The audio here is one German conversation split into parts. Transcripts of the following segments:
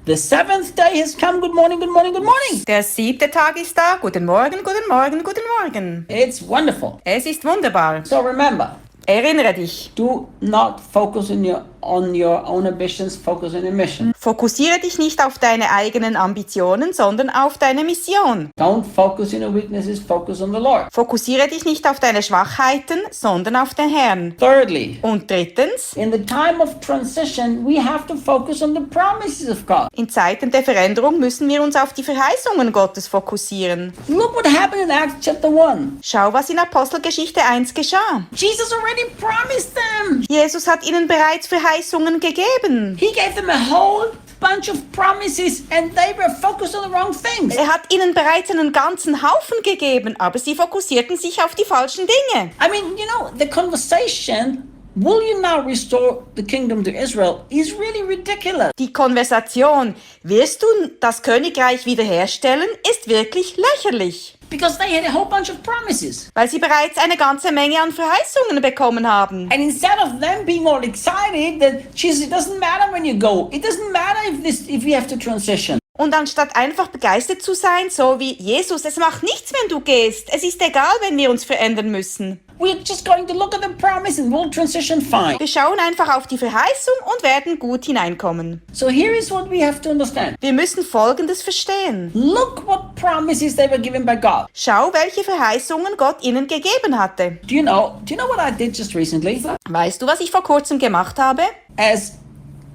The seventh day has come. Good morning, good morning, good morning. Der 7. Tag ist da. Guten Morgen, guten Morgen, guten Morgen. It's wonderful. Es ist wunderbar. So remember, Erinnere dich. do not focus on your own ambitions, focus on your mission. Fokussiere dich nicht auf deine eigenen Ambitionen, sondern auf deine Mission. Don't focus on your weaknesses, focus on the Lord. Fokussiere dich nicht auf deine Schwachheiten, sondern auf den Herrn. Thirdly, Und drittens, in the time of transition, we have to focus on the promises of God. in Zeiten der Veränderung müssen wir uns auf die Verheißungen Gottes fokussieren. Look what happened in Acts chapter 1. Schau, was in Apostelgeschichte 1 geschah. Jesus already promised them. Jesus hat ihnen bereits Verheißungen gegeben. He gave them a whole bunch of promises and they were focused on the wrong things. Er hat ihnen bereits einen ganzen Haufen gegeben, aber sie fokussierten sich auf die falschen Dinge. I mean, the conversation, will you now restore the kingdom to Israel, is really ridiculous. Die Konversation, wirst du das Königreich wiederherstellen, ist wirklich lächerlich, Because they had a whole bunch of promises. weil sie bereits eine ganze Menge an Verheißungen bekommen haben. And instead of them being all excited that Jesus, it doesn't matter when you go. It doesn't matter if we have to transition. Und anstatt einfach begeistert zu sein, so wie Jesus, es macht nichts, wenn du gehst. Es ist egal, wenn wir uns verändern müssen. We're just going to look at the promise and we'll transition fine. Wir schauen einfach auf die Verheißung und werden gut hineinkommen. So here is what we have to understand. Wir müssen Folgendes verstehen. Look what promises they were given by God. Schau, welche Verheißungen Gott ihnen gegeben hatte. Do you know what I did just recently? Weißt du, was ich vor kurzem gemacht habe? As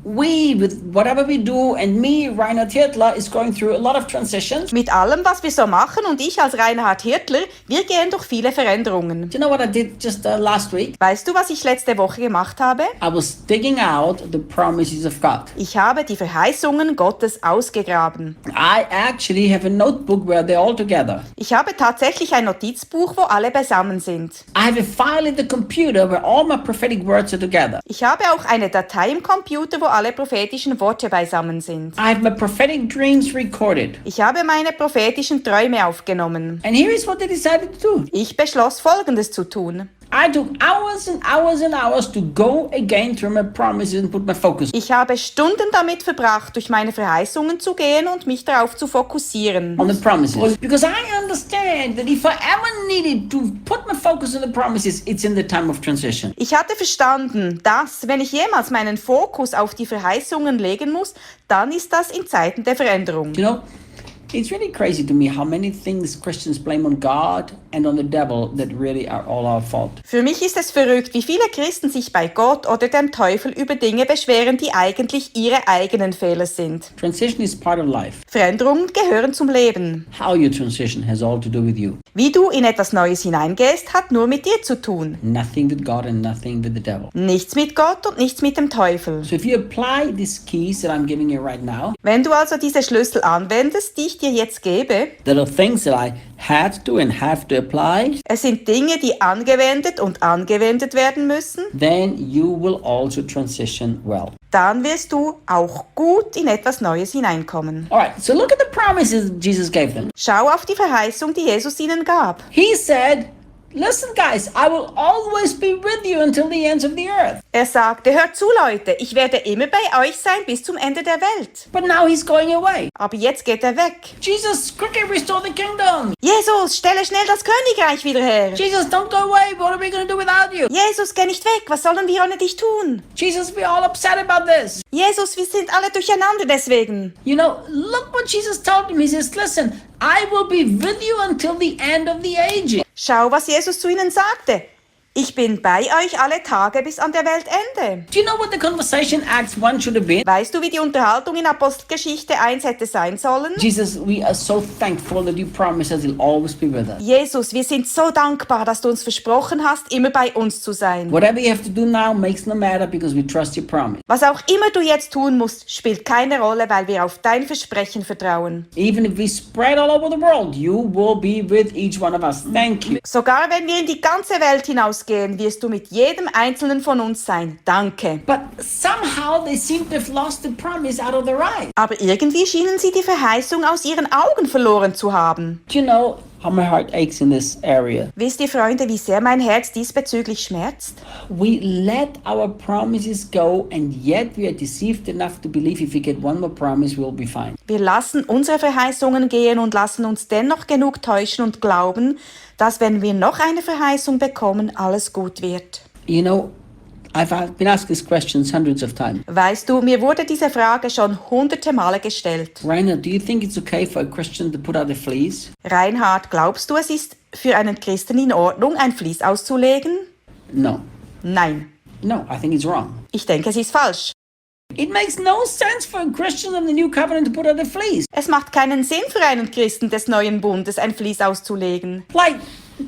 we, with whatever we do, and me, Reinhard Hirtler, is going through a lot of transitions. Mit allem, was wir so machen und ich als Reinhard Hirtler, wir gehen durch viele Veränderungen. Do you know what I did just last week? Weißt du, was ich letzte Woche gemacht habe? I was digging out the promises of God. Ich habe die Verheißungen Gottes ausgegraben. I actually have a notebook where they're all together. Ich habe tatsächlich ein Notizbuch, wo alle beisammen sind. I have a file in the computer where all my prophetic words are together. Ich habe auch eine Datei im Computer, wo alle prophetischen Worte beisammen sind. I have my prophetic dreams recorded. Ich habe meine prophetischen Träume aufgenommen. And here is what I decided to do. Ich beschloss, Folgendes zu tun. I took hours and hours and hours to go again through my promises and put my focus. Ich habe Stunden damit verbracht, durch meine Verheißungen zu gehen und mich darauf zu fokussieren. On the promises. Because I understand that if I ever needed to put my focus on the promises, it's in the time of transition. Ich hatte verstanden, dass, wenn ich jemals meinen Fokus auf die Verheißungen legen muss, dann ist das in Zeiten der Veränderung. You know, it's really crazy to me how many things Christians blame on God and on the devil that really are all our fault. Für mich ist es verrückt, wie viele Christen sich bei Gott oder dem Teufel über Dinge beschweren, die eigentlich ihre eigenen Fehler sind. Transition is part of life. Veränderungen gehören zum Leben. How you transition has all to do with you. Wie du in etwas Neues hineingehst, hat nur mit dir zu tun. Nothing with God and nothing with the devil. Nichts mit Gott und nichts mit dem Teufel. So if you apply these keys that I'm giving you right now, Wenn du also diese Schlüssel anwendest, die ich dir jetzt gebe, there are things that I had to and have to apply, es sind Dinge, die angewendet und angewendet werden müssen, then you will also transition well. dann wirst du auch gut in etwas Neues hineinkommen. All right, so look at the promises Jesus gave them. Schau auf die Verheißung, die Jesus ihnen gab. He said, listen guys, I will always be with you until the ends of the earth. Er sagte, hört zu Leute, ich werde immer bei euch sein bis zum Ende der Welt. But now he's going away. Aber jetzt geht er weg. Jesus, quickly restore the kingdom. Jesus, stelle schnell das Königreich wieder her. Jesus, don't go away. What are we going to do without you? Jesus, geh nicht weg, was sollen wir ohne dich tun? Jesus, we're all upset about this. Jesus, wir sind alle durcheinander deswegen. You know, look what Jesus told him. He says, listen, I will be with you until the end of the age. Schau, was Jesus zu ihnen sagte. Ich bin bei euch alle Tage bis an der Weltende. Do you know what the conversation Acts 1 should have been? Weißt du, wie die Unterhaltung in Apostelgeschichte 1 hätte sein sollen? Jesus, we are so thankful that you promised us you'll always be with us. Jesus, wir sind so dankbar, dass du uns versprochen hast, immer bei uns zu sein. Whatever you have to do now makes no matter because we trust your promise. Was auch immer du jetzt tun musst, spielt keine Rolle, weil wir auf dein Versprechen vertrauen. Even if we spread all over the world, you will be with each one of us. Thank you. Sogar wenn wir in die ganze Welt hinausgehen, wirst du mit jedem einzelnen von uns sein. Danke. But somehow they seem to have lost the promise out of their eyes. Aber irgendwie schienen sie die Verheißung aus ihren Augen verloren zu haben. Do you know, how my heart aches in this area. Wisst ihr, Freunde, wie sehr mein Herz diesbezüglich schmerzt? We let our promises go, and yet we are deceived enough to believe if we get one more promise, we'll be fine. Wir lassen unsere Verheißungen gehen und lassen uns dennoch genug täuschen und glauben, dass wenn wir noch eine Verheißung bekommen, alles gut wird. You know, I've been asked these questions hundreds of times. Weißt du, mir wurde diese Frage schon hunderte Male gestellt. Reinhard, do you think it's okay for a Christian to put out the fleece? Reinhard, glaubst du, es ist für einen Christen in Ordnung, ein Vlies auszulegen? No. Nein, No, I think it's wrong. ich denke, es ist falsch. It makes no sense for a Christian in the new covenant to put out the fleece. Es macht keinen Sinn für einen Christen des neuen Bundes, ein Vlies auszulegen. Like,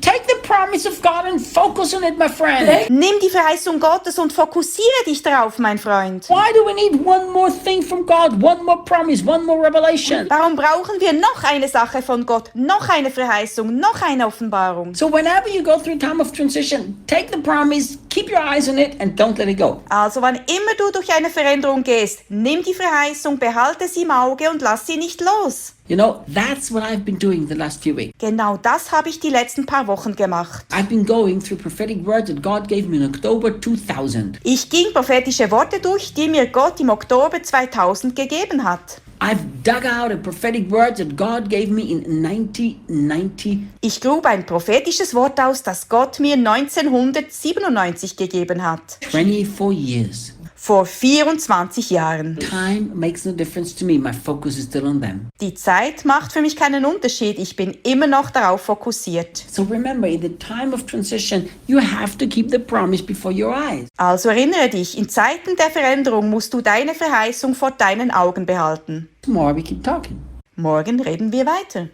take the promise of God and focus on it, my friend. Nimm die Verheißung Gottes und fokussiere dich darauf, mein Freund. Why do we need one more thing from God, one more promise, one more revelation? Warum brauchen wir noch eine Sache von Gott, noch eine Verheißung, noch eine Offenbarung? So whenever you go through a time of transition, take the promise, keep your eyes on it, and don't let it go. Also wann immer du durch eine Veränderung gehst, nimm die Verheißung, behalte sie im Auge und lass sie nicht los. You know, that's what I've been doing the last few weeks. Genau das habe ich die letzten paar Wochen gemacht. I've been going through prophetic words that God gave me in October 2000. Ich ging prophetische Worte durch, die mir Gott im Oktober 2000 gegeben hat. I've dug out a prophetic word that God gave me in 1990. Ich grub ein prophetisches Wort aus, das Gott mir 1997 gegeben hat. 24 years. Vor 24 Jahren. Time makes no difference to me. My focus is still on them. Die Zeit macht für mich keinen Unterschied. Ich bin immer noch darauf fokussiert. So remember, in the time of transition, you have to keep the promise before your eyes. Also erinnere dich, in Zeiten der Veränderung musst du deine Verheißung vor deinen Augen behalten. Tomorrow we keep talking. Morgen reden wir weiter.